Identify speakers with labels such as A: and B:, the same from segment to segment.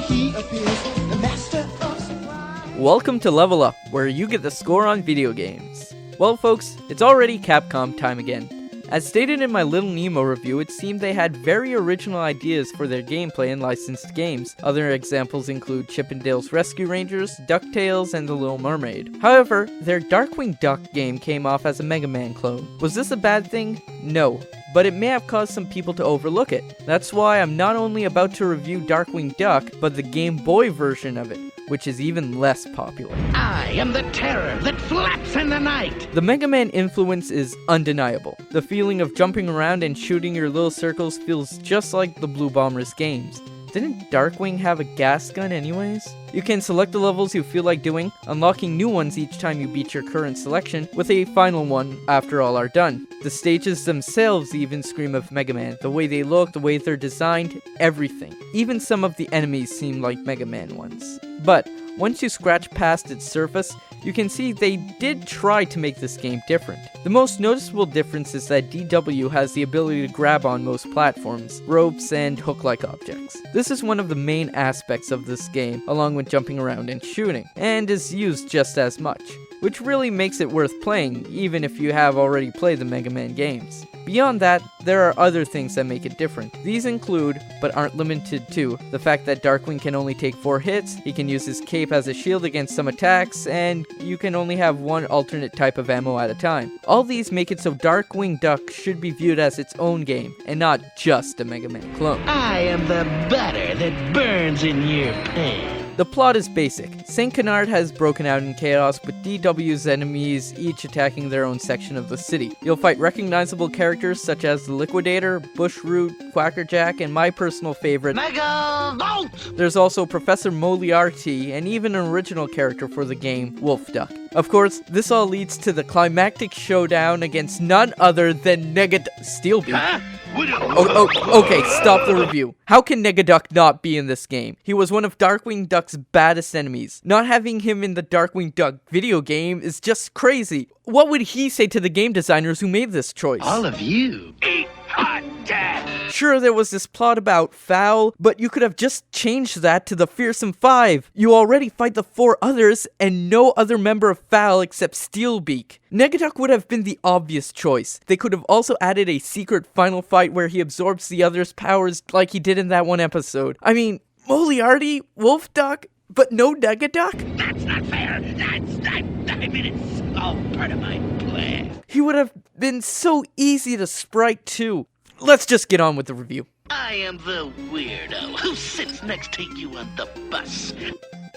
A: he appears, the master of surprise.
B: Welcome to Level Up, where you get the score on video games. Well folks, it's already Capcom time again. As stated in my Little Nemo review, it seemed they had very original ideas for their gameplay in licensed games. Other examples include Chip 'n Dale's Rescue Rangers, DuckTales, and The Little Mermaid. However, their Darkwing Duck game came off as a Mega Man clone. Was this a bad thing? No. But it may have caused some people to overlook it. That's why I'm not only about to review Darkwing Duck, but the Game Boy version of it, which is even less popular.
C: I am the terror that flaps in the night!
B: The Mega Man influence is undeniable. The feeling of jumping around and shooting your little circles feels just like the Blue Bombers games. Didn't Darkwing have a gas gun anyways? You can select the levels you feel like doing, unlocking new ones each time you beat your current selection, with a final one after all are done. The stages themselves even scream of Mega Man. The way they look, the way they're designed, everything. Even some of the enemies seem like Mega Man ones. But once you scratch past its surface, you can see they did try to make this game different. The most noticeable difference is that DW has the ability to grab on most platforms, ropes, and hook-like objects. This is one of the main aspects of this game, along with jumping around and shooting, and is used just as much, which really makes it worth playing, even if you have already played the Mega Man games. Beyond that, there are other things that make it different. These include, but aren't limited to, the fact that Darkwing can only take 4 hits, he can use his cape as a shield against some attacks, and you can only have one alternate type of ammo at a time. All these make it so Darkwing Duck should be viewed as its own game, and not just a Mega Man clone.
C: I am the butter that burns in your pan.
B: The plot is basic. St. Canard has broken out in chaos, with DW's enemies each attacking their own section of the city. You'll fight recognizable characters such as the Liquidator, Bushroot, Quackerjack, and my personal favorite,
C: Nega-Duck!
B: There's also Professor Moriarty, and even an original character for the game, Wolf Duck. Of course, this all leads to the climactic showdown against none other than Nega-Duck. Steelbeak.
C: Huh?
B: Okay, stop the review. How can Nega-Duck not be in this game? He was one of Darkwing Duck's baddest enemies. Not having him in the Darkwing Duck video game is just crazy. What would he say to the game designers who made this choice?
C: All of you. Eat hot dad!
B: Sure, there was this plot about Fowl, but you could have just changed that to the Fearsome Five. You already fight the 4 others, and no other member of Fowl except Steelbeak. Nega-Duck would have been the obvious choice. They could have also added a secret final fight where he absorbs the others' powers like he did in that one episode. I mean, Moriarty, Wolf Duck, but no Nega-Duck?
C: That's not fair! I mean, it's all part of my plan.
B: He would have been so easy to sprite too. Let's just get on with the review.
C: I am the weirdo who sits next to you on the bus.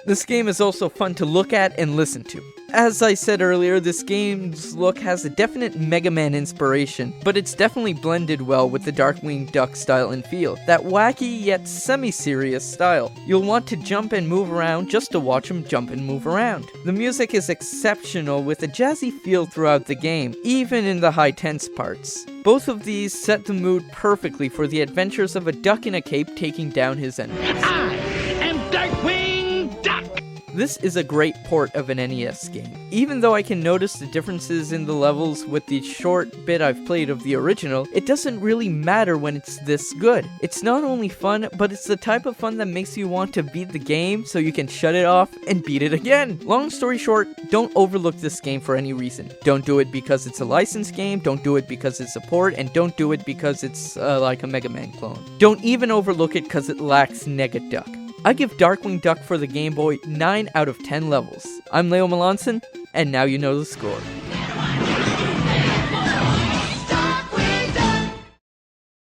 B: This game is also fun to look at and listen to. As I said earlier, this game's look has a definite Mega Man inspiration, but it's definitely blended well with the Darkwing Duck style and feel. That wacky yet semi-serious style. You'll want to jump and move around just to watch him jump and move around. The music is exceptional with a jazzy feel throughout the game, even in the high tense parts. Both of these set the mood perfectly for the adventures of a duck in a cape taking down his enemies.
C: I am Darkwing Duck!
B: This is a great port of an NES game. Even though I can notice the differences in the levels with the short bit I've played of the original, it doesn't really matter when it's this good. It's not only fun, but it's the type of fun that makes you want to beat the game so you can shut it off and beat it again. Long story short, don't overlook this game for any reason. Don't do it because it's a licensed game, don't do it because it's a port, and don't do it because it's like a Mega Man clone. Don't even overlook it because it lacks Nega-Duck. I give Darkwing Duck for the Game Boy 9 out of 10 levels. I'm Leo Melanson, and now you know the score.